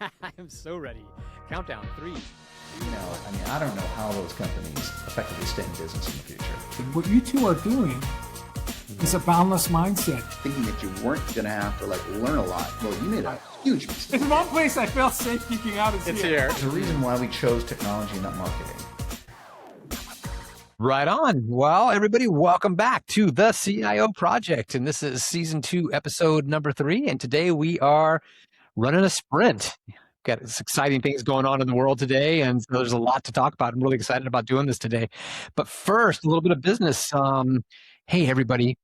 I am so ready. Countdown, 3. I don't know how those companies effectively stay in business in the future. What you two are doing is a boundless mindset. Thinking that you weren't going to have to learn a lot. Well, you made a huge mistake. There's one place I feel safe geeking out is It's here. here. There's a reason why we chose technology, not marketing. Right on. Well, everybody, welcome back to the CIO Project. And this is season 2, episode number 3. And today we are running a sprint. Got some exciting things going on in the world today, and so there's a lot to talk about. I'm really excited about doing this today. But first, a little bit of business. Hey, everybody.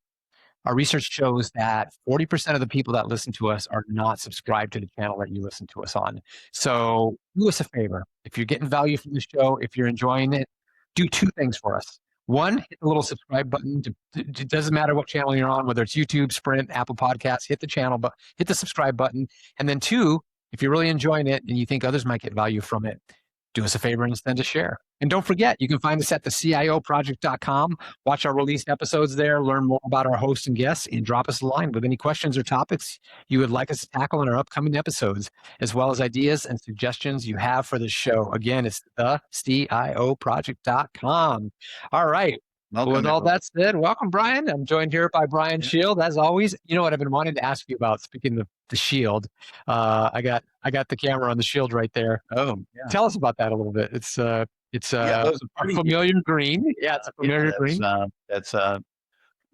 Our research shows that 40% of the people that listen to us are not subscribed to the channel that you listen to us on. So do us a favor. If you're getting value from the show, if you're enjoying it, do 2 things for us. 1, hit the little subscribe button. It doesn't matter what channel you're on, whether it's YouTube, Sprint, Apple Podcasts, hit the channel, but hit the subscribe button. And then 2, if you're really enjoying it and you think others might get value from it, do us a favor and send a share. And don't forget, you can find us at the CIOproject.com. Watch our released episodes there, learn more about our hosts and guests, and drop us a line with any questions or topics you would like us to tackle in our upcoming episodes, as well as ideas and suggestions you have for the show. Again, it's the CIOproject.com. All right. Welcome, With all everyone. that said, welcome, Brian. I'm joined here by Brian Shield, as always. You know what I've been wanting to ask you about, speaking of the Shield. I got the camera on the Shield right there. Oh, yeah. Tell us about that a little bit. It's Yeah, those are a familiar green. Yeah, it's a familiar green. That's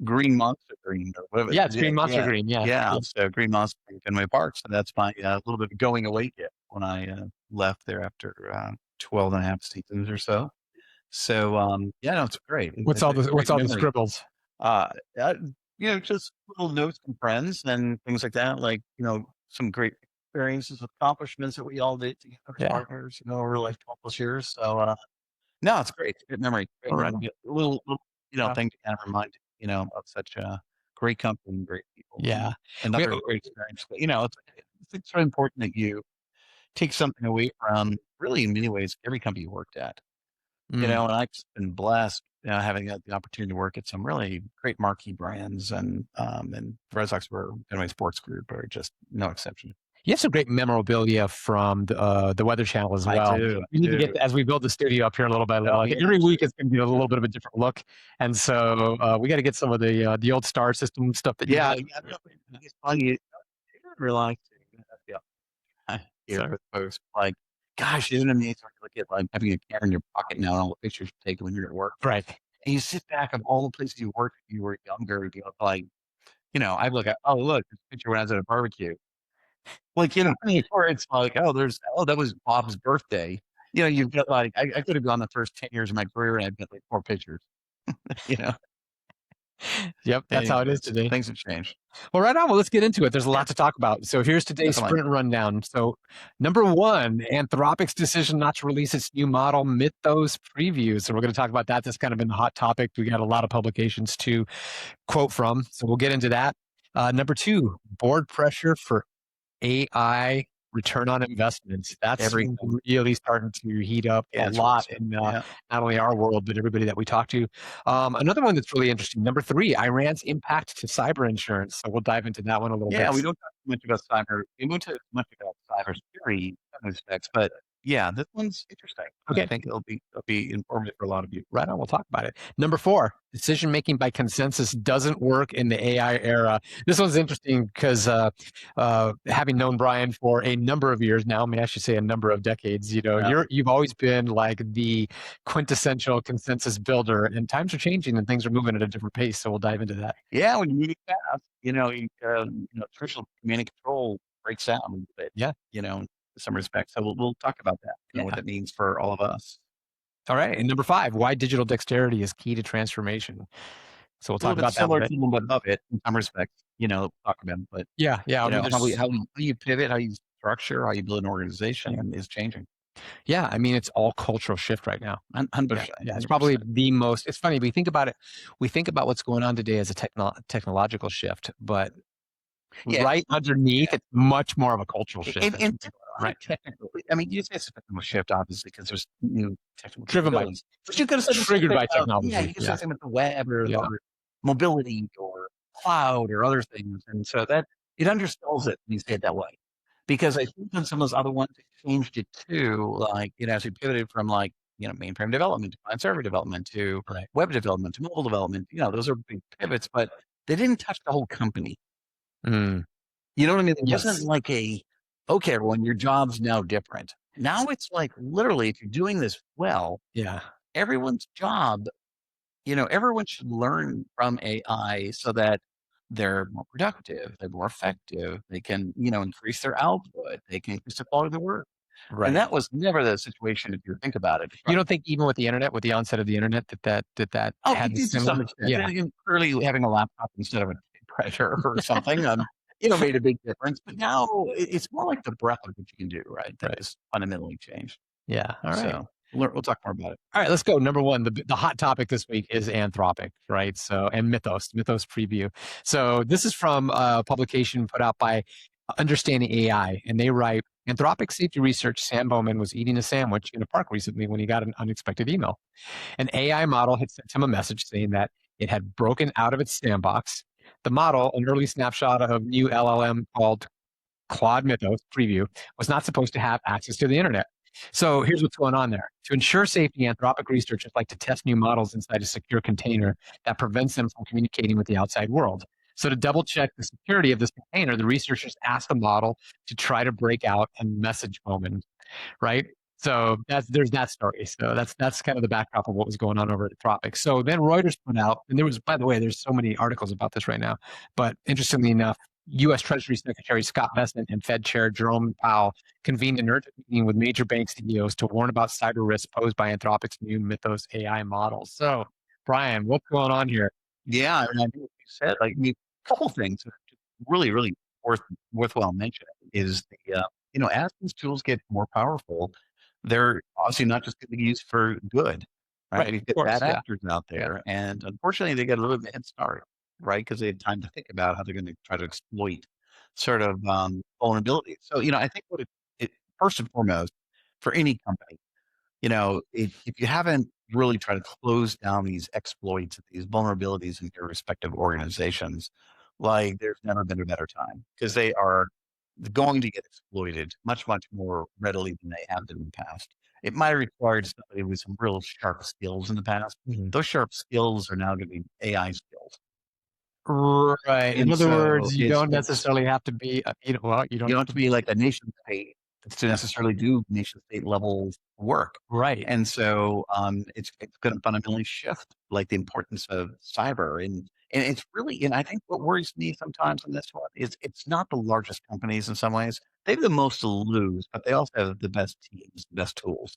green monster green or whatever. Yeah, it's green monster green. Yeah. Yeah, so green monster green Fenway Park. So that's my little bit of going away gift when I left there after 12 and a half seasons or so. So no, it's great. What's all the scribbles? Just little notes from friends and things like that. Like some great experiences, accomplishments that we all did together as partners. Over like 12 plus years. So no, it's great. Good memory. Great All right. memory. A little thing to kind of remind of such a great company and great people. Yeah. Another great experience. But, it's really important that you take something away from really in many ways every company you worked at. And I've just been blessed having had the opportunity to work at some really great marquee brands, and the Red Sox Fenway Sports Group are just no exception. You have some great memorabilia from the Weather Channel as well. I do. We need to get, as we build the studio up here little by little. Every week it's going to be a little bit of a different look, and so we got to get some of the old Star System stuff that you had. It's funny. You realize, folks like, gosh, isn't it amazing to look at like having a camera in your pocket now and all the pictures you take when you're at work, Right. and you sit back of all the places you worked when you were younger, I look at, oh, look, this picture when I was at a barbecue. Or it's like, that was Bob's birthday. You've got I could have gone the first 10 years of my career and I've got like 4 pictures. Yep, that's how it is today. Things have changed. Well, right on. Well, let's get into it. There's a lot to talk about. So here's today's sprint rundown. So number 1, Anthropic's decision not to release its new model Mythos preview. So we're going to talk about that. That's kind of been the hot topic. We got a lot of publications to quote from. So we'll get into that. Number 2, board pressure for AI return on investments. That's really starting to heat up a lot in not only our world, but everybody that we talk to. Another one that's really interesting, number 3, Iran's impact to cyber insurance. So we'll dive into that one a little bit. Yeah, we don't talk too much about cyber. We won't talk much about cybersecurity in some respects, but yeah, this one's interesting. Okay. I think it'll be informative for a lot of you. Right on, we'll talk about it. Number 4, decision-making by consensus doesn't work in the AI era. This one's interesting because having known Brian for a number of years now, I should say a number of decades, you've always been like the quintessential consensus builder, and times are changing and things are moving at a different pace. So we'll dive into that. Yeah, when you move fast, traditional command and control breaks down a little bit. Yeah. In some respects. So we'll talk about that, what that means for all of us. All right. And number 5, why digital dexterity is key to transformation. So we'll talk about that. Similar to a little bit of it in some respects, talk about it. But how you pivot, how you structure, how you build an organization is changing. Yeah, it's all cultural shift right now. 100%. Yeah, it's probably the most. It's funny, we think about it. We think about what's going on today as a technological shift, but right underneath, it's much more of a cultural shift. And right. Technically, you say it's a technical shift, obviously, because there's new technical driven by, but you could have triggered by technology. Yeah, you could say something with the web or mobility or cloud or other things, and so that it undersells it when you say it that way. because I think on some of those other ones, it changed it too. Like, as we pivoted from like, mainframe development to client server development to Right. web development to mobile development, those are big pivots, but they didn't touch the whole company. Mm, You know what I mean? It wasn't yes. like okay, everyone, your job's now different. Now it's like literally, if you're doing this well, Yeah. everyone's job, everyone should learn from AI so that they're more productive, they're more effective, they can, increase their output, they can increase the quality of their work. And Right. that was never the situation if you think about it. You Right. don't think even with the internet, with the onset of the internet, that Oh, had it the did to similar? some extent. Yeah. Clearly having a laptop instead of a printer or something, made a big difference. But now it's more like the breadth of what you can do, right? That Right. has fundamentally changed. Yeah. All right. So we'll talk more about it. All right, let's go. Number one, the hot topic this week is Anthropic, right? So, and Mythos preview. So, this is from a publication put out by Understanding AI, and they write Anthropic safety research Sam Bowman was eating a sandwich in a park recently when he got an unexpected email. An AI model had sent him a message saying that it had broken out of its sandbox. The model, an early snapshot of new LLM called Claude Mythos preview, was not supposed to have access to the internet. So here's what's going on there. To ensure safety, Anthropic researchers like to test new models inside a secure container that prevents them from communicating with the outside world. So to double check the security of this container, the researchers asked the model to try to break out and message Bowman, right? So there's that story. So that's kind of the backdrop of what was going on over at Anthropic. So then Reuters put out, and there was, by the way, there's so many articles about this right now. But interestingly enough, U.S. Treasury Secretary Scott Bessent and Fed Chair Jerome Powell convened an urgent meeting with major bank CEOs to warn about cyber risks posed by Anthropic's new Mythos AI models. So, Brian, what's going on here? Yeah, and I think what you said, like, a couple things that are really, really worthwhile mentioning is as these tools get more powerful, they're obviously not just going to be used for good, right? Right, We of get course, bad yeah. actors out Yeah. there, and unfortunately, they get a little bit of a head start, right? Because they had time to think about how they're going to try to exploit sort of vulnerabilities. So, I think it first and foremost for any company, if you haven't really tried to close down these exploits, these vulnerabilities in your respective organizations, like there's never been a better time because they are going to get exploited much, much more readily than they have been in the past. It might have required somebody with some real sharp skills in the past. Mhm. Those sharp skills are now going to be AI skills. Right. In And other so words, you don't necessarily have to be, you don't you don't have have to to be be like a nation state to necessarily do nation state level work. right. And so it's going to fundamentally shift like the importance of cyber. And it's really, and I think what worries me sometimes on this one is it's not the largest companies in some ways. They have the most to lose, but they also have the best teams, the best tools.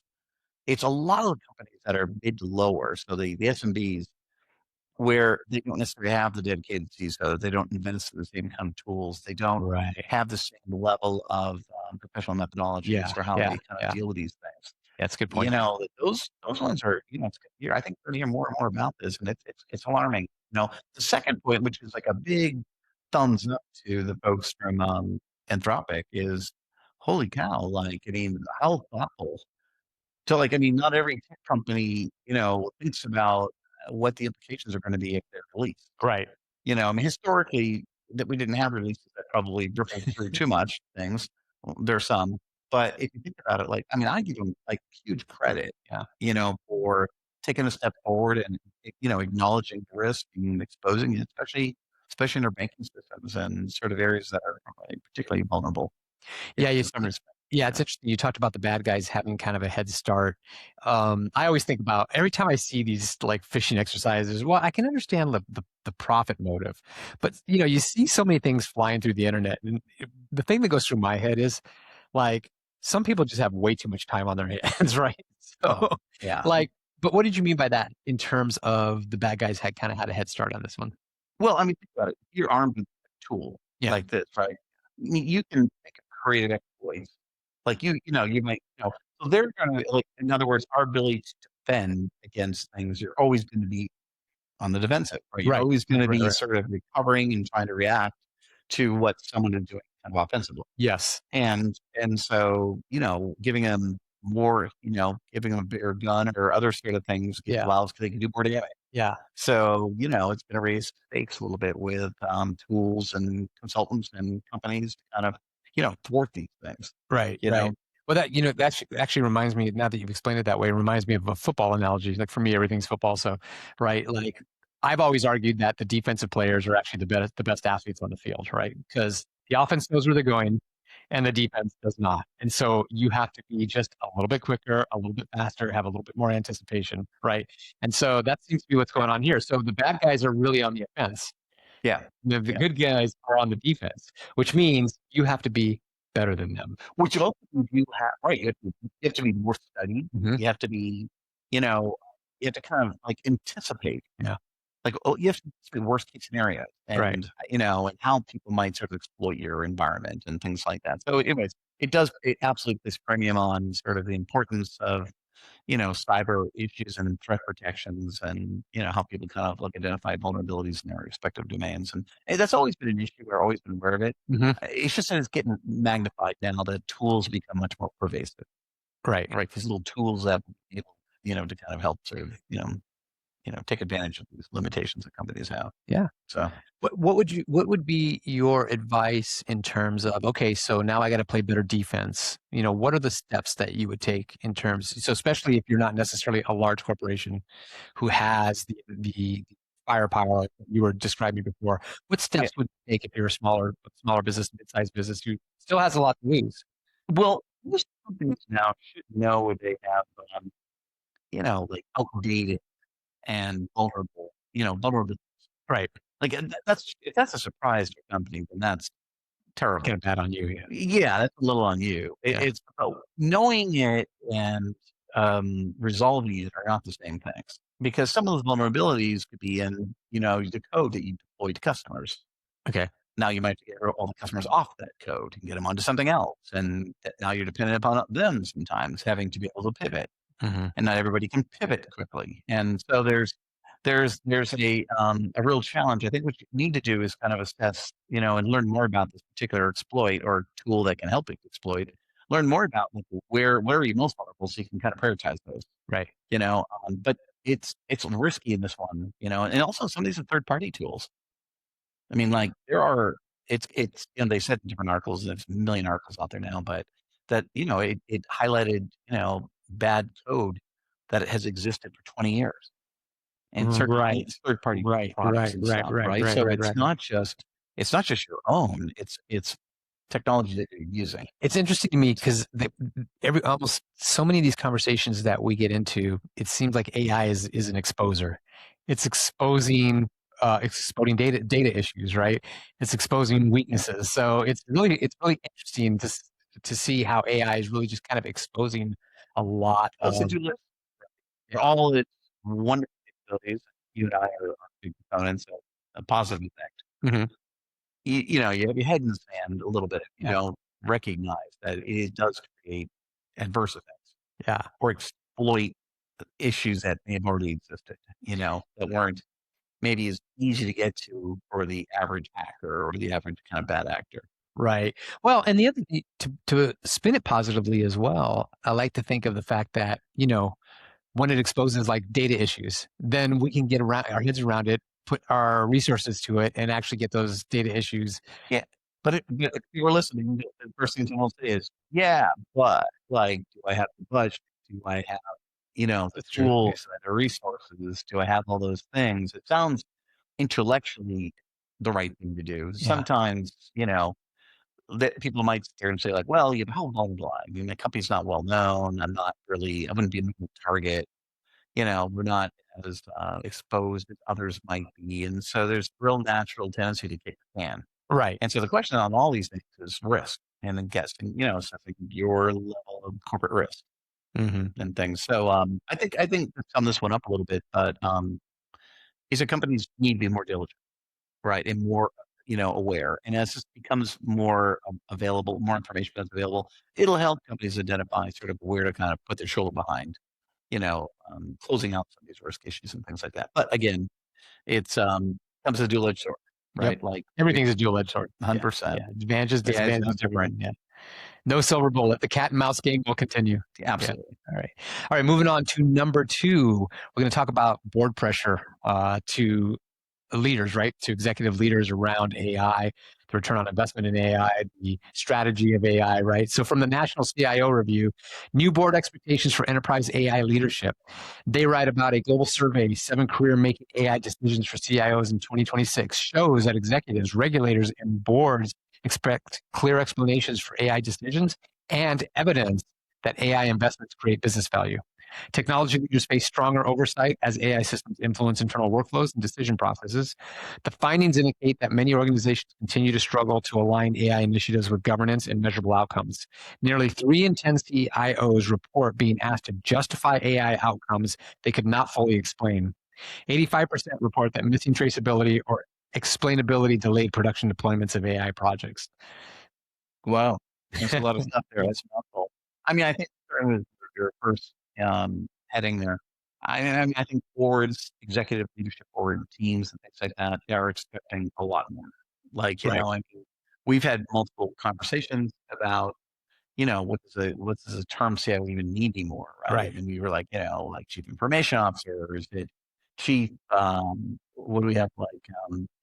It's a lot of the companies that are mid to lower. So the SMBs where they don't necessarily have the dedicated CISO, they don't invest in the same kind of tools, they don't Right. have the same level of professional methodologies Yeah. for how Yeah. they kind of Yeah. deal with these things. That's a good point. Those ones are, I think we're going to hear more and more about this, and it's alarming. The second point, which is like a big thumbs up to the folks from Anthropic, is holy cow! Like, I mean, how thoughtful. So, like, I mean, not every tech company, thinks about what the implications are going to be if they're released. Right. I mean, historically, that we didn't have releases that probably rippled through too much things. Well, there's some, but if you think about it, like, I mean, I give them like huge credit, Yeah. for taking a step forward and acknowledging the risk and exposing it, especially in our banking systems and sort of areas that are particularly vulnerable. Yeah. In some respects. Yeah, it's interesting. You talked about the bad guys having kind of a head start. I always think about every time I see these like phishing exercises. Well, I can understand the profit motive, but you see so many things flying through the internet, and the thing that goes through my head is like some people just have way too much time on their hands, right? So, Oh, yeah. like, but what did you mean by that in terms of the bad guys had a head start on this one? Well, I mean, think about it. You're armed with a tool Yeah. like this, right? I mean, you can make a creative exploits. Like you might, so they're going to, like, in other words, our ability to defend against things, you're always going to be on the defensive, right? You're Right. always going to Right. be Right. sort of recovering and trying to react to what someone is doing kind of offensively. Yes. And so, giving them more, giving them a bigger gun or other sort of things Yeah. allows they can do more damage. Yeah. So, it's going to raise stakes a little bit with tools and consultants and companies to kind of, thwart these things. Right. Know, well, that actually reminds me, now that you've explained it that way, it reminds me of a football analogy. Like for me, everything's football. So, right. Like I've always argued that the defensive players are actually the best athletes on the field, right? Because the offense knows where they're going and the defense does not. And so you have to be just a little bit quicker, a little bit faster, have a little bit more anticipation, right? And so that seems to be what's going on here. So the bad guys are really on the offense. Yeah. The good guys are on the defense, which means you have to be better than them. Which also you have, right? You have to be more studied. Mm-hmm. You have to be, you have to kind of like anticipate. Yeah. Like, you have to be worst case scenarios and, and how people might sort of exploit your environment and things like that. So anyways, it absolutely places premium on sort of the importance of, cyber issues and threat protections and, how people kind of identify vulnerabilities in their respective domains. And that's always been an issue. We've always been aware of it. Mm-hmm. It's just that it's getting magnified now that tools become much more pervasive. Right. These little tools that, to kind of help sort of, take advantage of these limitations that companies have. Yeah. So what would be your advice in terms of, okay, so now I got to play better defense. What are the steps that you would take in terms, so especially if you're not necessarily a large corporation who has the firepower that you were describing before, what steps would you take if you're a smaller business, mid-sized business who still has a lot to lose? Well, most companies now should know they have, like outdated and vulnerable, vulnerable. Right. Like if that's a surprise to a company, then that's terrible. Kind of bad on you. Yeah, that's a little on you. It's knowing it and resolving it are not the same things, because some of those vulnerabilities could be in, the code that you deploy to customers. Okay. Now you might get all the customers off that code and get them onto something else, and now you're dependent upon them sometimes having to be able to pivot. Mm-hmm. And not everybody can pivot quickly. And so there's a real challenge. I think what you need to do is kind of assess, and learn more about this particular exploit or tool that can help you exploit. Learn more about where are you most vulnerable, so you can kind of prioritize those. Right. But it's risky in this one, and also some of these are third-party tools. I mean, like it's they said in different articles, there's a million articles out there now, but that, it highlighted, bad code that has existed for 20 years. And certainly third-party products and stuff, right? So it's not just your own, it's technology that you're using. It's interesting to me because almost so many of these conversations that we get into, it seems like AI is an exposer. It's exposing data issues, right? It's exposing weaknesses. So it's really interesting to see how AI is really just kind of exposing a lot of all its wonderful capabilities. You and I are big components of a positive effect. Mm-hmm. You have your head in the sand a little bit if you don't recognize that it does create adverse effects. Yeah. Or exploit issues that may have already existed, that weren't maybe as easy to get to for the average hacker or the average kind of bad actor. Right. Well, and the other thing, to spin it positively as well, I like to think of the fact that, when it exposes like data issues, then we can get our heads around it, put our resources to it, and actually get those data issues. Yeah. But if you were listening, the first thing someone will say is, yeah, but like, do I have the budget? Do I have, the tools and the resources? Do I have all those things? It sounds intellectually the right thing to do. Yeah. Sometimes, that people might sit there and say like, well, blah, blah, blah. I mean, the company's not well known. I wouldn't be a target. We're not as exposed as others might be. And so there's real natural tendency to kick the can. Right. And so the question on all these things is risk and then guessing, assessing your level of corporate risk and things. So I think to sum this one up a little bit, but is that companies need to be more diligent, right? And more aware. And as this becomes more available, more information becomes available, it'll help companies identify sort of where to kind of put their shoulder behind, closing out some of these risk issues and things like that. But again, it's comes as a dual-edged sword, right? Yep. Like everything's a dual-edged sword. 100%. Yeah. Advantages, disadvantages, different. Yeah. No silver bullet. The cat and mouse game will continue. Absolutely. Yeah. All right. Moving on to number 2, we're going to talk about board pressure to leaders, right? To executive leaders around AI, the return on investment in AI, the strategy of AI, right? So from the National CIO Review, new board expectations for enterprise AI leadership. They write about a global survey, 7 career-making AI decisions for CIOs in 2026, shows that executives, regulators, and boards expect clear explanations for AI decisions and evidence that AI investments create business value. Technology leaders face stronger oversight as AI systems influence internal workflows and decision processes. The findings indicate that many organizations continue to struggle to align AI initiatives with governance and measurable outcomes. Nearly 3 in 10 CIOs report being asked to justify AI outcomes they could not fully explain. 85% report that missing traceability or explainability delayed production deployments of AI projects. Wow, there's a lot of stuff there. That's mouthful. I mean, I think starting with your first heading there, I think boards, executive leadership board teams, and things like that, they are expecting a lot more. Like, Right. I mean, we've had multiple conversations about, what does a term CIO even need anymore, right? Right. And we were like, like chief information officer, or is it chief? What do we have, like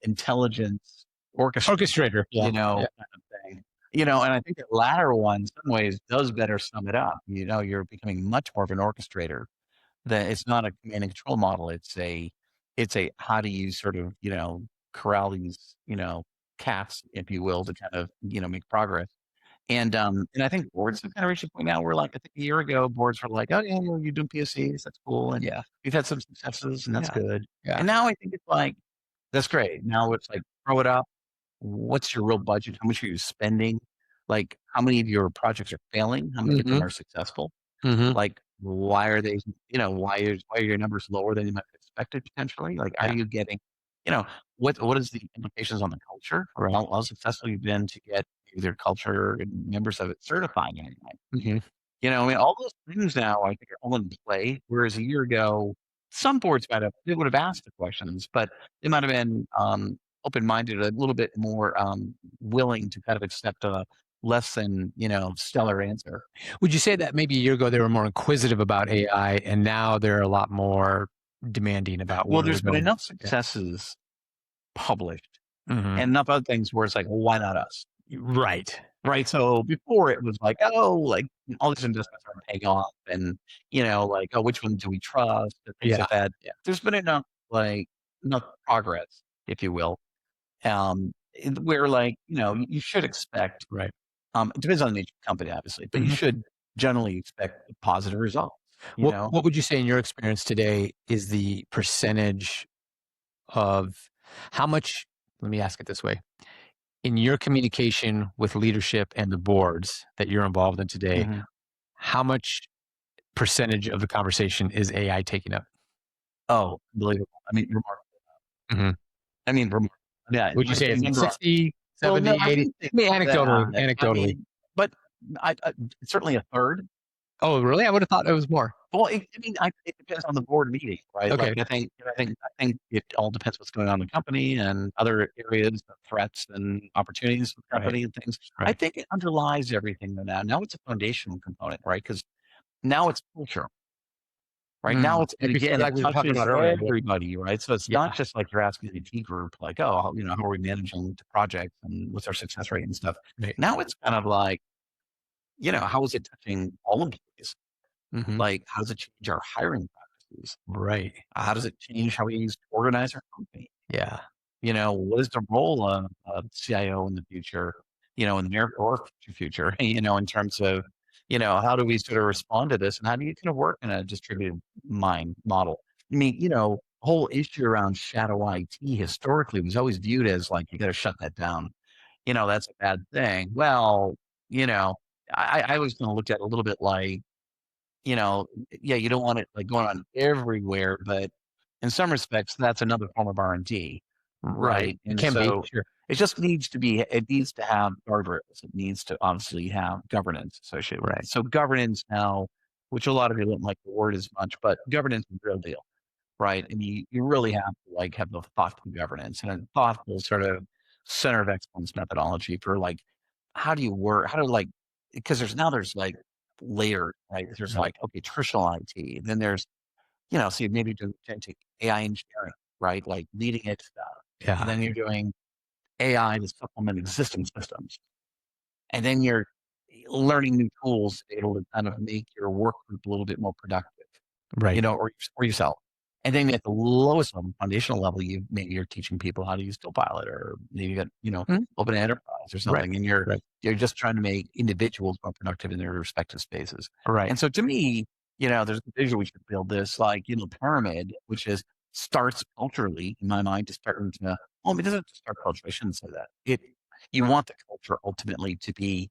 intelligence Orchestrator. Yeah. kind of thing. And I think that latter one, in some ways, does better sum it up. You're becoming much more of an orchestrator. That it's not a command and control model. It's a how do you sort of corral these cats, if you will, to kind of make progress. And I think boards have kind of reached a point now where, like, I think a year ago, boards were like, oh yeah, you're doing POCs, that's cool, and Yeah. we've had some successes, and that's Yeah. good. Yeah. And now I think it's like that's great. Now it's like throw it up. What's your real budget? How much are you spending? Like, how many of your projects are failing? How many of them Mhm. are successful? Mhm. Like, why are they, why are your numbers lower than you might have expected potentially? Like, are Yeah. you getting, you know, what is the implications on the culture, or how successful you've been to get either culture and members of it certified anyway? Mhm. I mean, all those things now I think are all in play. Whereas a year ago, some boards they would have asked the questions, but they might have been open minded, a little bit more willing to kind of accept a less than stellar answer. Would you say that maybe a year ago they were more inquisitive about AI, and now they're a lot more demanding about Well, where we're there's been going? enough Yeah. successes published Mhm. and enough other things where it's like, well, why not us? Right. Right. So before it was like, oh, like all these investments are paying off, and like, oh, which one do we trust, and things Yeah. like that. Yeah. There's been enough progress, if you will, where, like, you should expect. Right. It depends on the nature of the company, obviously, but you Mhm. should generally expect positive results. What would you say in your experience today is the percentage of how much, let me ask it this way. In your communication with leadership and the boards that you're involved in today, Mhm. how much percentage of the conversation is AI taking up? Oh, unbelievable. I mean, remarkable. Mhm. I mean, remarkable. Yeah, Would you like say the it's number. 60, Well, no, 70, I 80? wouldn't say I mean, anecdotally, that. I anecdotally. mean, but I certainly a third. Oh, really? I would have thought it was more. Well, it depends on the board meeting, right? Okay. Like, I think it all depends what's going on in the company and other areas of threats and opportunities for the Right. company and things. I Right. think it underlies everything though now. Now it's a foundational component, right? Because now it's culture, right? Now it's, and again, it Like we were talking touches about earlier. everybody, right? So it's not Yeah. just like you're asking the IT group, like, oh, how are we managing the project and what's our success rate and stuff. Right. Now it's kind of like, how is it touching all employees? Mhm. Like, how does it change our hiring practices? Right. How does it change how we organize our company? Yeah. What is the role of a CIO in the future, in the near or future, in terms of, how do we sort of respond to this, and how do you kind of work in a distributed mind model? I mean, whole issue around shadow IT historically was always viewed as like, you got to shut that down. That's a bad thing. Well, you know, I was going to look at it a little bit like, yeah, you don't want it like going on everywhere, but in some respects, that's another form of R&D, Right. right? It And can be. so Sure. it needs to have guardrails. It needs to obviously have governance associated with Right. it. So governance now, which a lot of people don't like the word as much, but governance is a real deal, right? And you really have to, like, have the thoughtful governance and a thoughtful sort of center of excellence methodology for, like, how do you work? How do, like, because there's like layered, right? There's Right. like, okay, traditional IT. Then there's, so you maybe do tend to AI engineering. right? Like leading edge stuff. Yeah. And then you're doing AI to supplement existing systems. And then you're learning new tools to be able to kind of make your work group a little bit more productive, Right. or yourself. And then at the lowest level, foundational level, maybe you're teaching people how to use Copilot, or maybe you got, Mhm. open enterprise or something, and Right. you're just trying to make individuals more productive in their respective spaces. Right. And so to me, there's a vision we should build this pyramid, which is starts culturally in my mind to start to, well, it doesn't just start culture. I shouldn't say that. You want the culture ultimately to be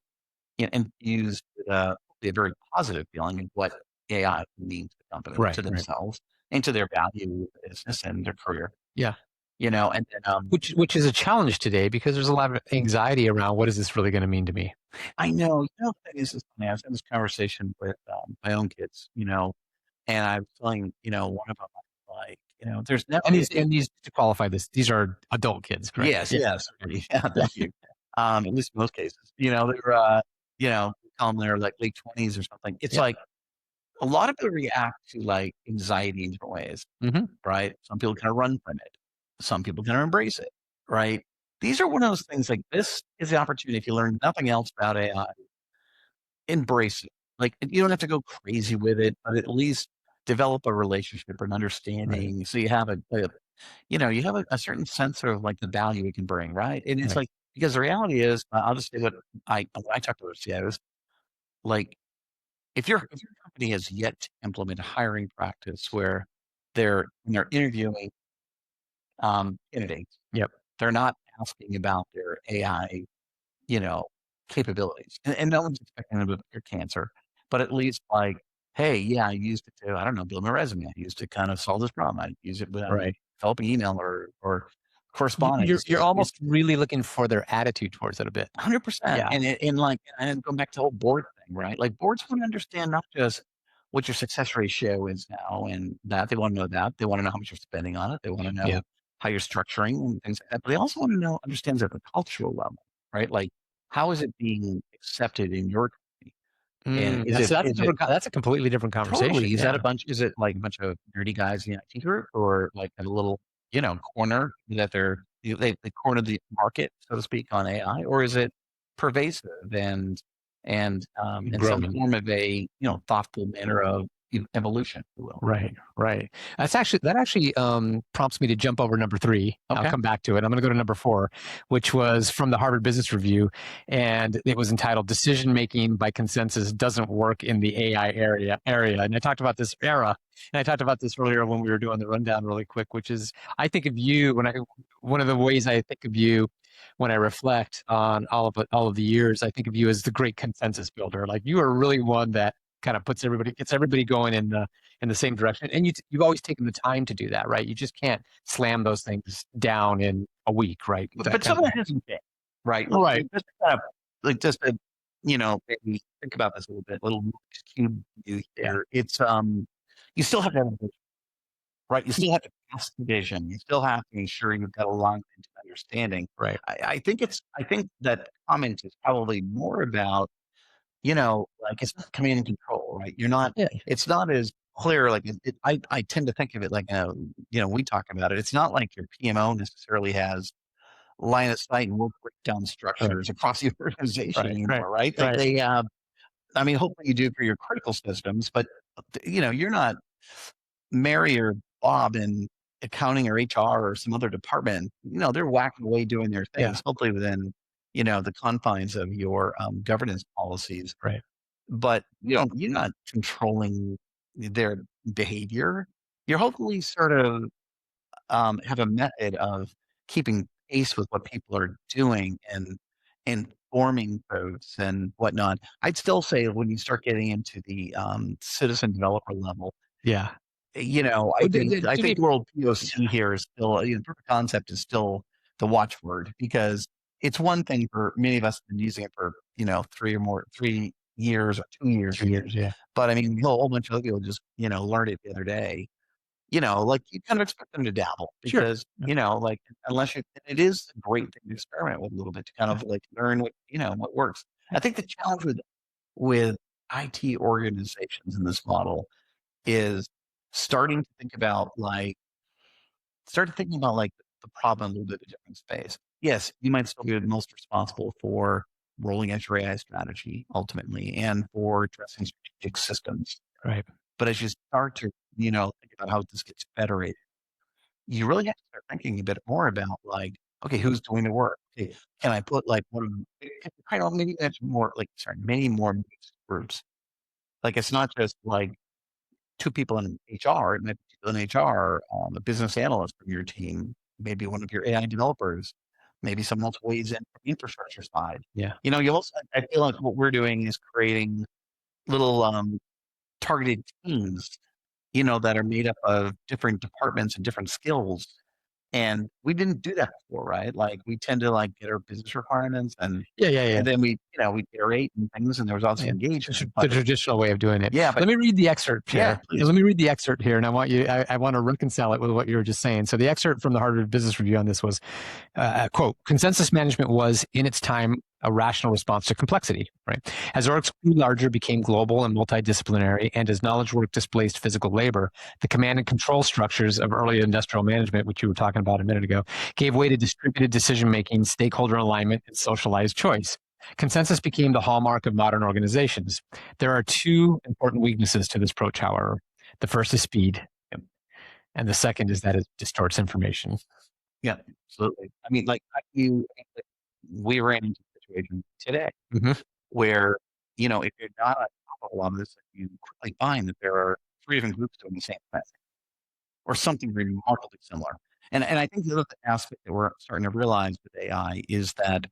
infused with a very positive feeling of what AI means to the company, Right. to themselves, and to their value business and their career. Yeah. And then Which is a challenge today because there's a lot of anxiety around what is this really going to mean to me? I know, the thing is, funny. I was having this conversation with my own kids, and I was telling, one of them, like, there's never, And these to qualify this, these are adult kids, correct? yes, yes, yeah, thank you. At least in most cases, they're, we call them they're like late 20s or something. It's Yeah. like a lot of people react to like anxiety in different ways, Mhm. right? Some people kind of run from it. Some people kind of embrace it, right? These are one of those things like this is the opportunity. If you learn nothing else about AI, embrace it. Like you don't have to go crazy with it, but at least develop a relationship or an understanding. So you have you have a certain sense of like the value it can bring, right? And it's Right. like, because the reality is, I'll just say what when I talk to CIOs, like if your company has yet to implement a hiring practice where when they're interviewing candidates, Yep. they're not asking about their AI, you know, capabilities, and no one's expecting them to cure cancer, but at least like, hey, yeah, I used it to, I don't know, build my resume. I used it to kind of solve this problem. I use it when I'm Right. developing email or correspondence. You're It's almost really looking for their attitude towards it a bit. 100%. Yeah. And going back to the whole board thing, right? Like boards want to understand not just what your success ratio is now, and that they want to know that. They want to know how much you're spending on it. They want to know Yeah. how you're structuring and things like that. But they also want to understand at the cultural level, right? Like how is it being accepted in your company? And That's a completely different conversation. totally, Yeah. is it like a bunch of nerdy guys in the IT group, or like a little, corner that they corner the market, so to speak, on AI, or is it pervasive and in some Growing. form of a, thoughtful manner of evolution, if you will. Right, right. That actually prompts me to jump over number 3. I'll Okay. come back to it. I'm going to go to number 4, which was from the Harvard Business Review, and it was entitled "Decision Making by Consensus Doesn't Work in the AI Area." And I talked about this era, and I talked about this earlier when we were doing the rundown really quick, which is I think of you one of the ways I think of you when I reflect on all of the years. I think of you as the great consensus builder. Like you are really one that kind of gets everybody going in the same direction. And you've always taken the time to do that, right? You just can't slam those things down in a week, right? But some of that hasn't been, right? Right. Just kind of, just to, maybe think about this a little bit, little Rubik's Cube view here. It's you still have to have a vision, right? You still have to cast the vision. You still have to ensure you've got alignment and understanding. Right. I think that comment is probably more about, like it's not command and control, right? Yeah. It's not as clear. Like I tend to think of it like, we talk about it. It's not like your PMO necessarily has line of sight and work breakdown structures across the organization anymore, right? Like they, I mean, hopefully you do for your critical systems, but you're not Mary or Bob in accounting or HR or some other department. They're whacking away doing their Yeah. things, hopefully within, the confines of your governance policies. Right. But you're not controlling their behavior. You're hopefully sort of have a method of keeping pace with what people are doing and informing folks and whatnot. I'd still say when you start getting into the citizen developer level, Yeah. I think world POC here is still, proof of concept is still the watchword, because it's one thing for many of us have been using it for 3 years or 2 years. 2 years. Yeah. But I mean, a whole bunch of other people just learned it the other day. Like you kind of expect them to dabble Sure. because like unless it is a great thing to experiment with a little bit to kind of like learn what works. I think the challenge with IT organizations in this model is starting to think about like started thinking about like the problem a little bit of a different space. Yes, you might still be the most responsible for rolling out your AI strategy ultimately and for addressing strategic systems. Right. But as you start to, think about how this gets federated, you really have to start thinking a bit more about like, okay, who's doing the work? Okay, can I put like one of them, maybe that's more like, sorry, many more mixed groups. Like it's not just like two people in HR, it might be people in HR, a business analyst from your team, maybe one of your AI developers, maybe someone else weighs in from the infrastructure side. Yeah. You also, I feel like what we're doing is creating little targeted teams, that are made up of different departments and different skills. And we didn't do that before, right? Like we tend to like get our business requirements Yeah. and then we iterate and things, and there was also Yeah. engagement. The traditional way of doing it. Yeah, but Let me read the excerpt here. yeah, please. Let me read the excerpt here, and I want to reconcile it with what you were just saying. So the excerpt from the Harvard Business Review on this was, quote, consensus management was in its time a rational response to complexity, right? As orgs grew larger, became global and multidisciplinary, and as knowledge work displaced physical labor, the command and control structures of early industrial management, which you were talking about a minute ago, gave way to distributed decision-making, stakeholder alignment, and socialized choice. Consensus became the hallmark of modern organizations. There are two important weaknesses to this approach, however. The first is speed, and the second is that it distorts information. Yeah, absolutely. I mean, we ran into a situation today where, if you're not on top of a lot of this, you quickly find that there are three different groups doing the same thing or something remarkably similar. And I think the other aspect that we're starting to realize with AI is that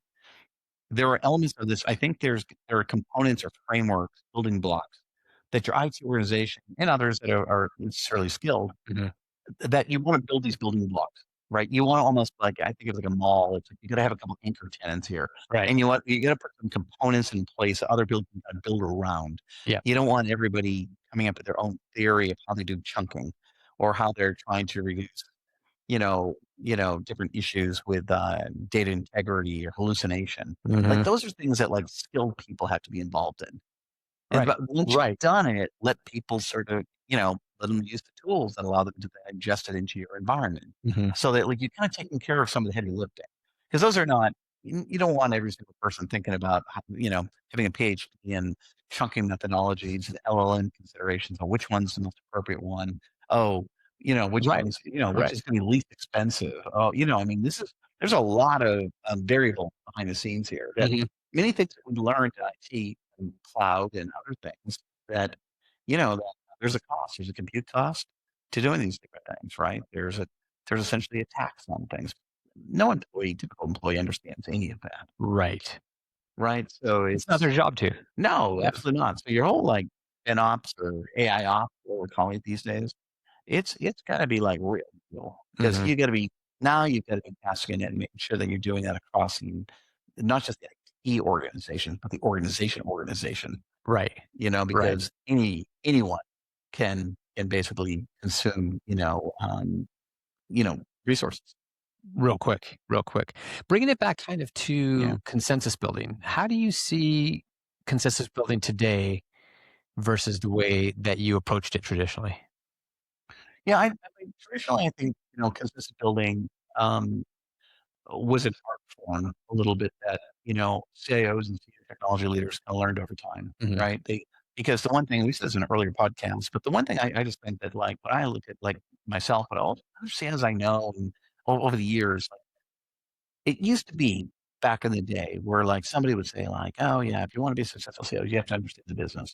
there are elements of this. I think there are components or frameworks, building blocks that your IT organization and others that are necessarily skilled that you want to build these building blocks, right? You want to almost like I think of like a mall. It's like you got to have a couple anchor tenants here, Right. and you got to put some components in place that other people can kind of build around. Yeah. You don't want everybody coming up with their own theory of how they do chunking or how they're trying to reduce, different issues with data integrity or hallucination. Like those are things that like skilled people have to be involved in. And Right. but once you've done it, let people sort of, let them use the tools that allow them to ingest it into your environment. So that like you're kind of taking care of some of the heavy lifting. Because those are not, you don't want every single person thinking about, having a PhD in chunking methodologies and LLM considerations on which one's the most appropriate one. Oh, which one's, which is going to be least expensive. Oh, I mean, there's a lot of variable behind the scenes here that many things that we learned in IT and cloud and other things that, that there's a cost. There's a compute cost to doing these different things, right? There's essentially a tax on things. No typical employee understands any of that. Right. Right. So It's not their job to. No, absolutely not. So your whole like FinOps or AI ops, what we're calling it these days, it's got to be like real deal because you got to be you've got to be tasking it and making sure that you're doing that across not just the IT organization, but the organization. Right. Because anyone can basically consume, resources. Real quick. Bringing it back kind of to consensus building. How do you see consensus building today versus the way that you approached it traditionally? Yeah, I mean, traditionally, I think, consensus building was an art form a little bit that, CIOs and senior technology leaders kind of learned over time, right? Because the one thing, we said this in an earlier podcast, but the one thing I just think that like when I look at like myself, but all other CIOs I know and over the years, it used to be back in the day where like somebody would say like, oh yeah, if you want to be a successful sales, you have to understand the business,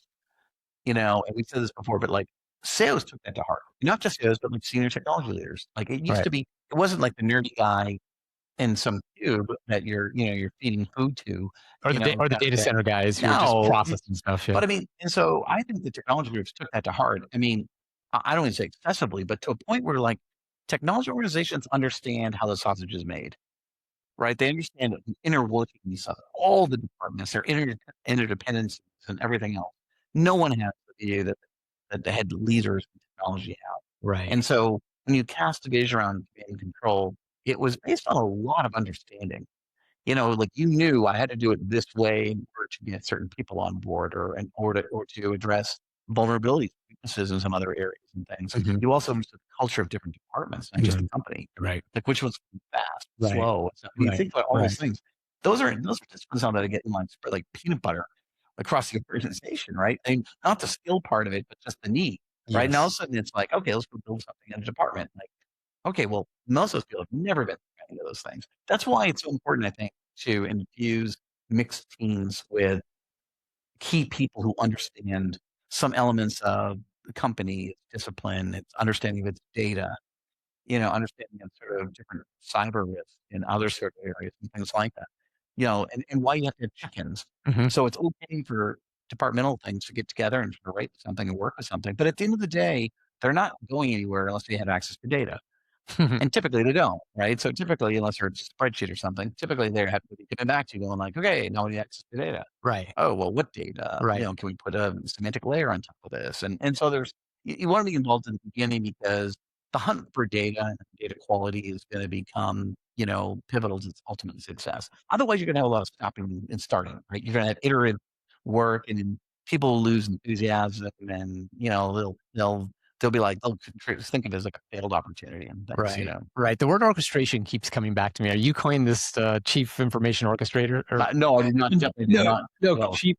and we said this before, but like sales took that to heart, not just sales, but like senior technology leaders. Like it used to be, it wasn't like the nerdy guy in some cube that you're feeding food to, or the data center guys who are just processing stuff. Yeah. But I mean, and so I think the technology groups took that to heart. I mean, I don't even say excessively, but to a point where like technology organizations understand how the sausage is made. Right, they understand the inner workings of all the departments, their interdependencies, and everything else. No one has the view that the head leaders in technology have. Right. And so when you cast the gaze around command and control, it was based on a lot of understanding. Like you knew I had to do it this way in order to get certain people on board, or to address vulnerabilities weaknesses in some other areas and things. Mhm. You also understand the culture of different departments, not just the Mhm. company. Right. Like which one's fast, Right. slow. So you Right. think about all Right. those things. Those are disciplines how to get in line spread like peanut butter across the organization, right? And not the skill part of it, but just the need, right? And all of a Yes. sudden it's like, okay, let's go build something in a department. Like, okay, well, most of those people have never been through any of those things. That's why it's so important, I think, to infuse mixed teams with key people who understand some elements of the company, its discipline, its understanding of its data, understanding of sort of different cyber risks in other sort of areas and things like that. And why you have to have check-ins. Mhm. So it's okay for departmental things to get together and sort of write something and work with something. But at the end of the day, they're not going anywhere unless they have access to data. And typically they don't, right? So typically, unless it's a spreadsheet or something, typically they have to be getting back to you going like, okay, now we need access to data. Right. Oh, well, what data? Right. Can we put a semantic layer on top of this? And so you want to be involved in the beginning because the hunt for data and data quality is going to become, pivotal to its ultimate success. Otherwise, you're going to have a lot of stopping and starting, right? You're going to have iterative work and then people lose enthusiasm and, they'll be like, think of it as like a failed opportunity and things, Right. Right. The word orchestration keeps coming back to me. Are you coined this chief information orchestrator? Or No, I did not. Definitely did not. no, Well, chief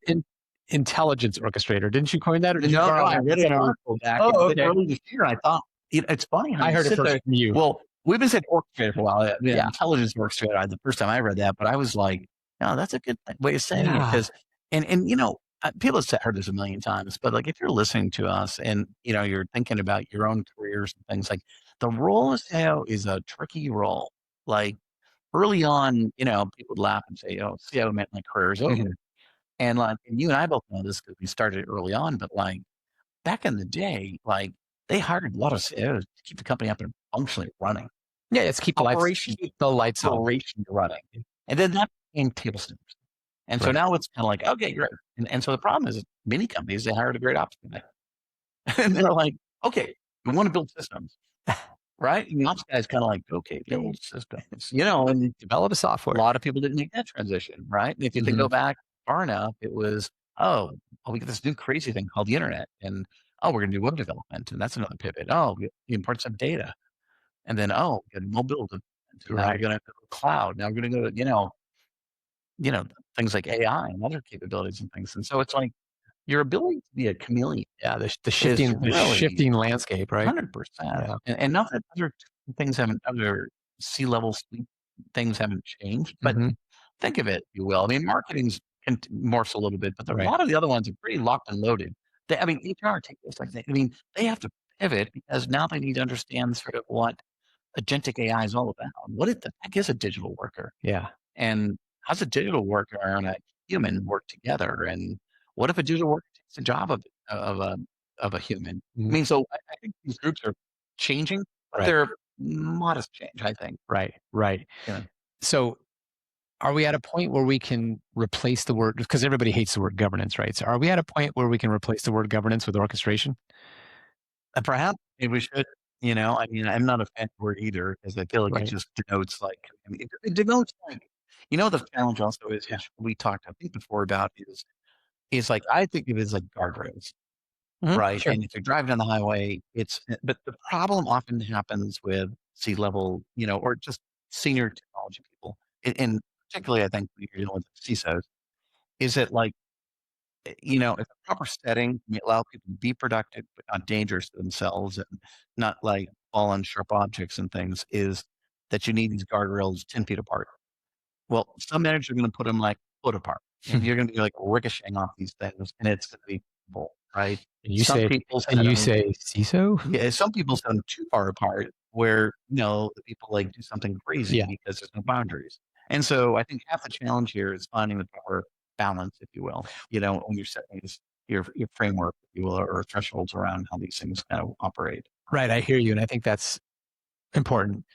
intelligence orchestrator. Didn't you coin that, or did you no, borrow I that read from an someone? article back Oh, in okay. early this year. I thought it's funny how I you heard it sit first there. from you. Well, we've been saying orchestrator for a while. Yeah. Intelligence orchestrator. The first time I read that, but I was like, no, that's a good way of saying it Yeah. because, and people have heard this a million times, but like if you're listening to us and you're thinking about your own careers and things like the role of CIO is a tricky role. Like early on, people would laugh and say, "Oh, CIO meant my career is over." Mhm. And like, and you and I both know this because we started early on, but like back in the day, like they hired a lot of CIOs to keep the company up and functionally running. Yeah, it's keep the lights on. Operation running. And then that became table stakes. And so Right. now it's kind of like, okay, great. And so the problem is many companies, they hired a great ops guy. And they're like, okay, we want to build systems. Right? And the ops guy's kind of like, okay, build systems, and Develop a a software. lot of people didn't make that transition, right? And if you go back far enough, it was, we get this new crazy thing called the internet. And we're going to do web development. And that's another pivot. The importance of data. And then, we got mobile development. And now we're Right. going to go to cloud. Now we're going to go to, things like AI and other capabilities and things. And so it's like your ability to be a chameleon. Yeah, the is shifting really shifting landscape, right? 100%. Yeah. And not that other C-level things haven't changed, but Mhm. think of it, if you will. I mean, marketing's morphs a little bit, but a Right. lot of the other ones are pretty locked and loaded. HR take this like they have to pivot because now they need to understand sort of what agentic AI is all about. What the heck is a digital worker? Yeah. And how's a digital worker and a human work together? And what if a digital worker takes the job of a of a human? I Mm. mean, so I think these groups are changing, but Right. they're modest change, I think. Right. Right. Yeah. So are we at a point where we can replace the word, because everybody hates the word governance, right? So are we at a point where we can replace the word governance with orchestration? Perhaps maybe we should. I'm not a fan of the word either, because I feel like it Right. just denotes like it denotes like the challenge also is which we talked I think before about is like I think of it as like guardrails. Mhm. Right. Sure. And if you're driving down the highway, but the problem often happens with C-level, or just senior technology people. And particularly, I think when you're dealing with CISOs, is that like, it's a proper setting, you allow people to be productive, but not dangerous to themselves and not like fall on sharp objects and things, is that you need these guardrails 10 feet apart. Well, some managers are going to put them like foot apart, and you're going to be like ricocheting off these things, and it's going to be painful, right? And you Some say people and set you 'em say CISO? yeah, some people set 'em too far apart where, the people like do something crazy Yeah. because there's no boundaries. And so I think half the challenge here is finding the proper balance, if you will, when you're setting your framework, if you will, or thresholds around how these things kind of operate. Right. I hear you. And I think that's important.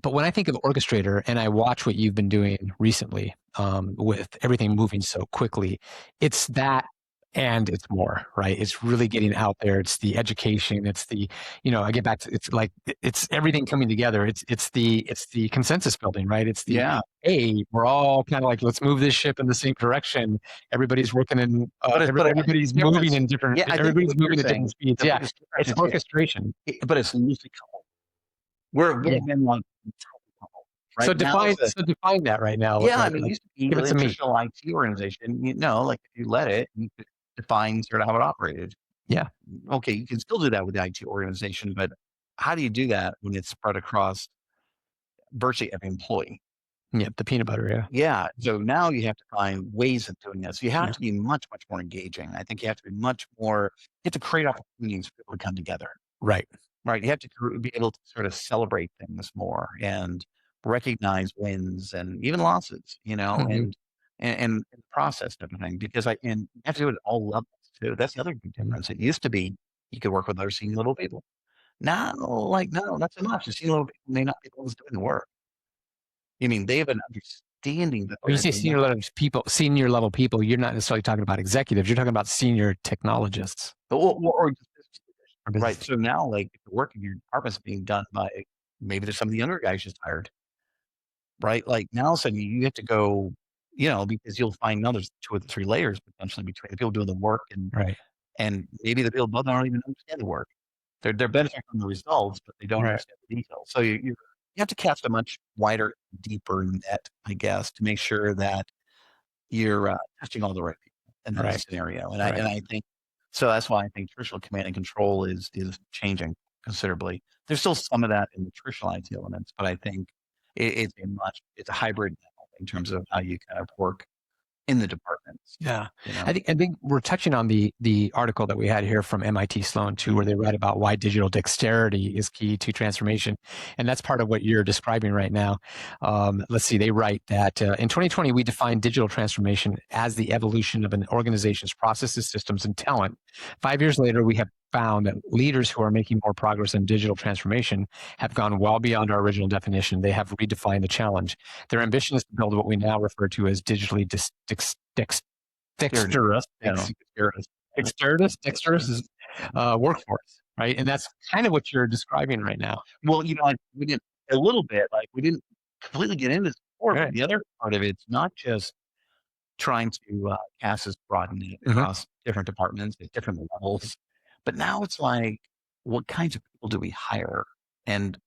But when I think of orchestrator and I watch what you've been doing recently with everything moving so quickly, it's that and it's more, right? It's really getting out there. It's the education. It's the, I get back to, it's like, it's everything coming together. It's the consensus building, right? It's the, Yeah. hey, we're all kind of like, let's move this ship in the same direction. Everybody's working in, everybody's moving in different, Yeah, I think everybody's what you're moving at saying, different speeds. the Yeah. biggest It's difference is orchestration. but it's loosely coupled. We're Yeah. in one coupled. Right So now, define that right now. yeah, I Like, mean, it used to be give it the to me. traditional IT organization. Like if you let it, you could define sort of how it operated. Yeah. Okay, you can still do that with the IT organization, but how do you do that when it's spread across virtually every employee? Yeah. The peanut butter. Yeah. Yeah. So now you have to find ways of doing this. You have to be much, much more engaging. I think you have to be much more, you have to create opportunities for people to come together. Right. Right. You have to be able to sort of celebrate things more and recognize wins and even losses, and the process of everything, because and you have to do it at all levels too. That's the other big difference. It used to be you could work with other senior level people. Now, no, not so much. The senior level people may not be the ones doing the work. I mean, they have an understanding that When you say senior level people, you're not necessarily talking about executives. You're talking about senior technologists. or right. So now, like, if the work in your department's being done by maybe there's some of the younger guys just hired, right? Like now, all of a sudden, you have to go, because you'll find now there's 2 or 3 layers potentially between the people doing the work and maybe the people above don't even understand the work. They're benefiting from the results, but they don't understand the details. So you have to cast a much wider, deeper net, I guess, to make sure that you're touching all the right people in that scenario. And I think so. That's why I think traditional command and control is changing considerably. There's still some of that in the traditional IT elements, but I think it's a hybrid now in terms of how you kind of work in the departments. Yeah. I think we're touching on the article that we had here from MIT Sloan too, where they write about why digital dexterity is key to transformation. And that's part of what you're describing right now. Let's see, they write that in 2020, we defined digital transformation as the evolution of an organization's processes, systems, and talent. 5 years later, we have found that leaders who are making more progress in digital transformation have gone well beyond our original definition. They have redefined the challenge. Their ambition is to build what we now refer to as digitally dexterous is workforce, right? And that's kind of what you're describing right now. Well, we did a little bit, like we didn't completely get into this before, but the other part of it's not just trying to cast this broad net across different departments at different levels, but now it's like, what kinds of people do we hire? And,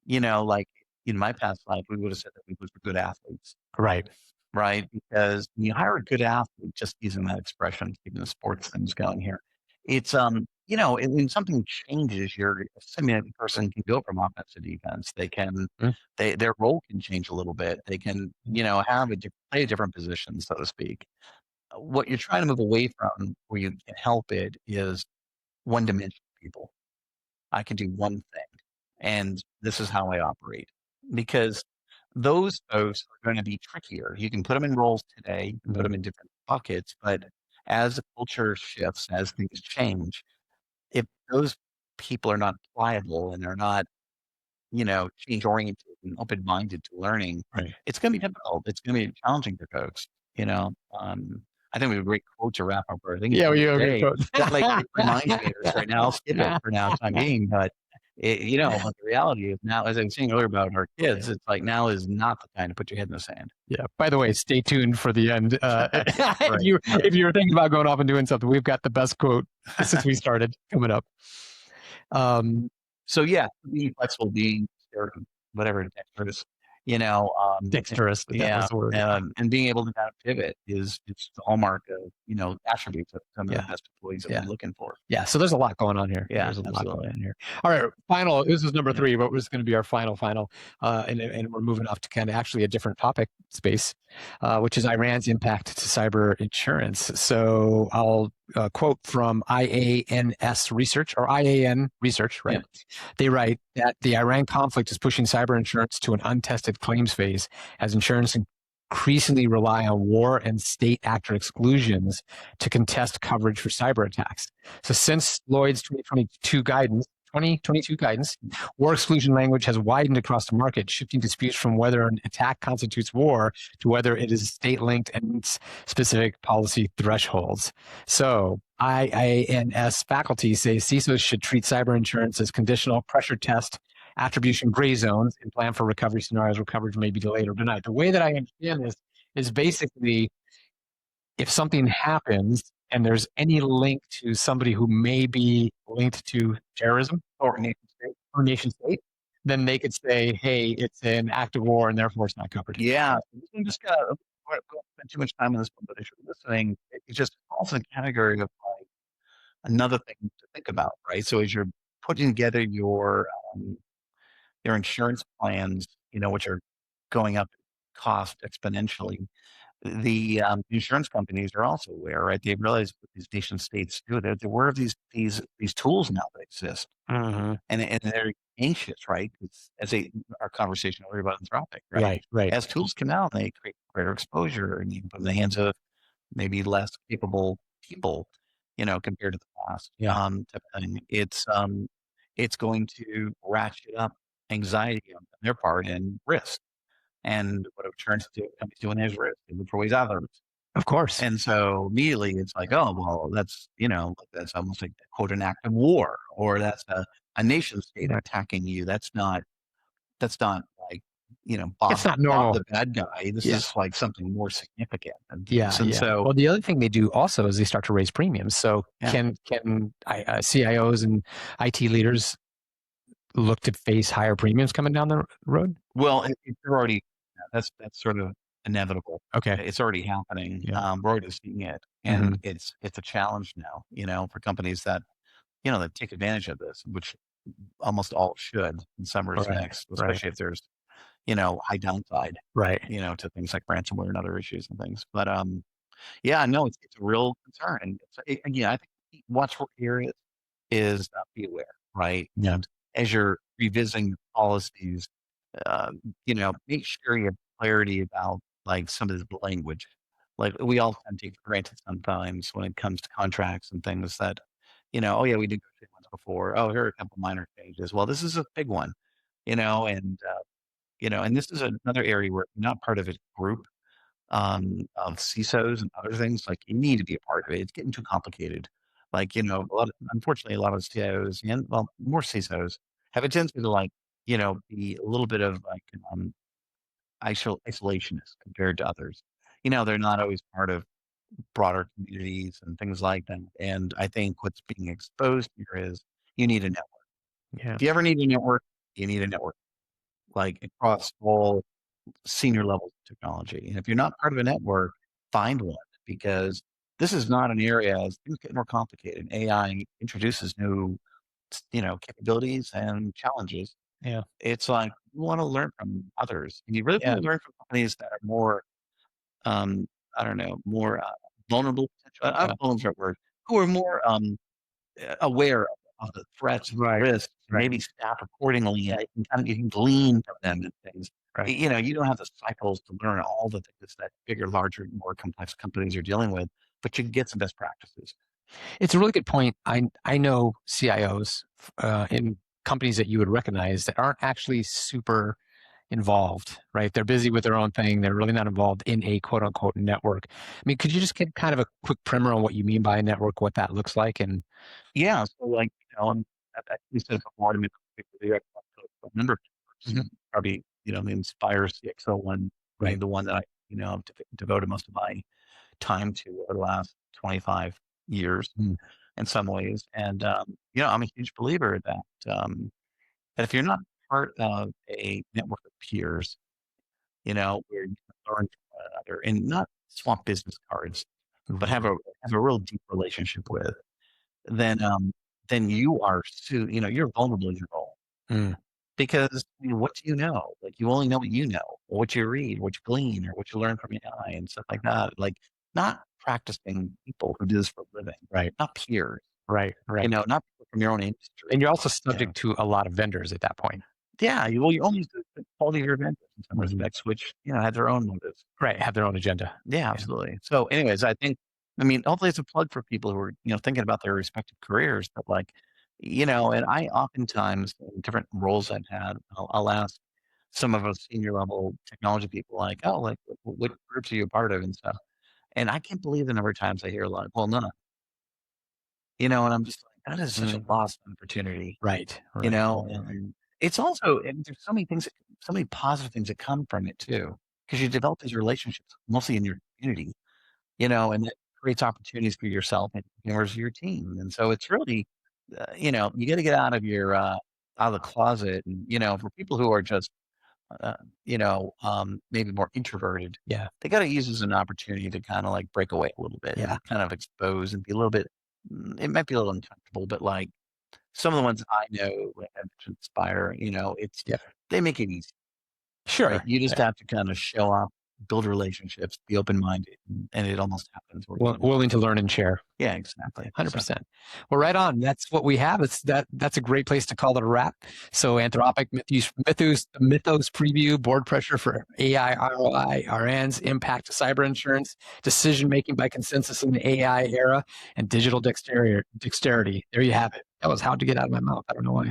like in my past life, we would have said that we were good athletes. Right. Right. Because when you hire a good athlete, just using that expression, keeping the sports things going here, it's, when something changes, your person can go from offense to defense. They can, their role can change a little bit. They can, play a different position, so to speak. What you're trying to move away from where you can help it is one dimensional people. I can do one thing, and this is how I operate, because those folks are going to be trickier. You can put them in roles today, you can put them in different buckets, but as the culture shifts, as things change, if those people are not pliable and they're not, change oriented and open minded to learning, it's going to be difficult. It's going to be challenging for folks. I think we have a great quote to wrap up our thing. Yeah, we have a great quote. That like reminds me of this right now. I'll skip it for now, time being, but but the reality is now, as I was saying earlier about our kids, it's like now is not the time to put your head in the sand. Yeah. By the way, stay tuned for the end. If you're thinking about going off and doing something, we've got the best quote since we started coming up. So yeah, being flexible, being whatever dexterous, dexterous. That was the word. And being able to kind of pivot is the hallmark of attributes of some of the best employees that we're looking for. Yeah. So there's a lot going on here. Yeah, there's a lot going on here. All right, final. This is number 3, but this is going to be our final. And we're moving off to kind of actually a different topic space, which is Iran's impact to cyber insurance. So I'll quote from IANS research or IAN research, right? Yeah. They write that the Iran conflict is pushing cyber insurance to an untested claims phase as insurance increasingly rely on war and state actor exclusions to contest coverage for cyber attacks. So since Lloyd's 2022 guidance, 2022 guidance, war exclusion language has widened across the market, shifting disputes from whether an attack constitutes war to whether it is state-linked and meets specific policy thresholds. So IANS faculty say CISOs should treat cyber insurance as conditional, pressure test, attribution gray zones, and plan for recovery scenarios where coverage may be delayed or denied. The way that I understand this is basically if something happens and there's any link to somebody who may be linked to terrorism or nation state, then they could say, hey, it's an act of war and therefore it's not covered. Yeah. We just got to spend too much time on this one, but if you're listening, it just falls in the category of like another thing to think about, right? So as you're putting together your insurance plans, which are going up cost exponentially, the insurance companies are also aware, right? They've realized what these nation states do. They're aware of these tools now that exist, and they're anxious, right? As our conversation earlier about Anthropic, right? Right. As tools come out, they create greater exposure, and you can put in the hands of maybe less capable people, compared to the past. Yeah. Type of thing. It's going to ratchet up anxiety on their part and risk. And what insurance companies doing is risk. They look for ways out of risk. Of course. And so immediately it's like, oh, well, that's almost like quote an act of war, or that's a nation state attacking you. That's not like, it's not normal. the bad guy. This is like something more significant. So, well, the other thing they do also is they start to raise premiums. So can CIOs and IT leaders look to face higher premiums coming down the road? Well, they're already, that's sort of inevitable. Okay. It's already happening. Yeah. We're already seeing it. And it's a challenge now, for companies that, that take advantage of this, which almost all should in some respects, especially if there's, high downside, to things like ransomware and other issues and things. But, no, it's a real concern. And again, I think watch for areas is be aware, right? Yeah. As you're revisiting policies, make sure you have clarity about like some of the language. Like we all tend to take for granted sometimes when it comes to contracts and things that, oh yeah, we did go through ones before. Oh, here are a couple minor changes. Well, this is a big one, and this is another area where you're not part of a group of CISOs and other things. Like you need to be a part of it. It's getting too complicated. Like, unfortunately, a lot of CIOs and more CISOs have a tendency to like, be a little bit of like isolationist compared to others. They're not always part of broader communities and things like that. And I think what's being exposed here is you need a network. Yeah. If you ever need a network, you need a network, like across all senior levels of technology. And if you're not part of a network, find one, because this is not an area as things get more complicated. AI introduces new, capabilities and challenges. Yeah. It's like you want to learn from others. And you really want to learn from companies that are more, more vulnerable. I don't know the right word. Who are more aware of the threats, risks, maybe staff accordingly. You can glean from them and things. Right. You don't have the cycles to learn all the things that bigger, larger, more complex companies are dealing with, but you can get some best practices. It's a really good point. I know CIOs in companies that you would recognize that aren't actually super involved, right? They're busy with their own thing. They're really not involved in a quote unquote network. I mean, could you just get kind of a quick primer on what you mean by a network, what that looks like? And yeah, so like, you said before, I mean, a number of networks, probably, the Inspire CXO one, right? The one that I, have devoted most of my time to over the last 25 years in some ways. And, I'm a huge believer that if you're not part of a network of peers, where you can learn from one another and not swap business cards, but have a real deep relationship with, then you are you're vulnerable in your role. Because what do you know? Like you only know what you know, or what you read, what you glean, or what you learn from AI and stuff like that. Like not practicing people who do this for a living, right? Not peers, right. Not people from your own industry. And you're also subject to a lot of vendors at that point. Yeah, you only use the quality of your vendors in some respects, which have their own motives, right? Have their own agenda. Yeah, absolutely. So, anyways, hopefully it's a plug for people who are thinking about their respective careers, but like And I oftentimes, in different roles I've had, I'll ask some of us senior level technology people, like, oh, like, what groups are you a part of and stuff? And I can't believe the number of times I hear, like, well, none. And I'm just like, that is such a lost opportunity, Right. and it's also, and there's so many things, so many positive things that come from it too, because you develop these relationships mostly in your community, and it creates opportunities for yourself and members of your team. And so it's really, you got to get out of the closet. And, for people who are just, maybe more introverted, Yeah. they got to use this as an opportunity to kind of like break away a little bit Yeah. and kind of expose and be a little bit, it might be a little uncomfortable, but like some of the ones I know that have to inspire, Yeah. they make it easy, Sure. right? You just have to kind of show up, build relationships, be open-minded, and it almost happens. Willing to learn and share. Yeah, exactly. 100%. Well, right on. That's what we have. That's a great place to call it a wrap. So Anthropic, Mythos preview, board pressure for AI, ROI, RNs, impact to cyber insurance, decision making by consensus in the AI era, and digital dexterity. There you have it. That was hard to get out of my mouth. I don't know why.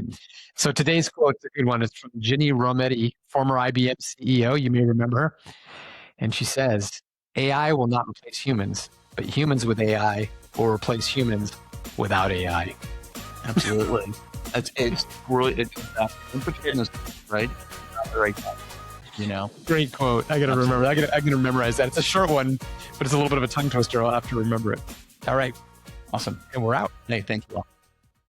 So today's quote, a good one, is from Ginny Rometty, former IBM CEO. You may remember her. And she says, AI will not replace humans, but humans with AI will replace humans without AI. Absolutely. It's really, implications, right? Not the right time, Great quote. I got to remember. I'm going to memorize that. It's a short one, but it's a little bit of a tongue twister. I'll have to remember it. All right. Awesome. And we're out. Hey, thank you all.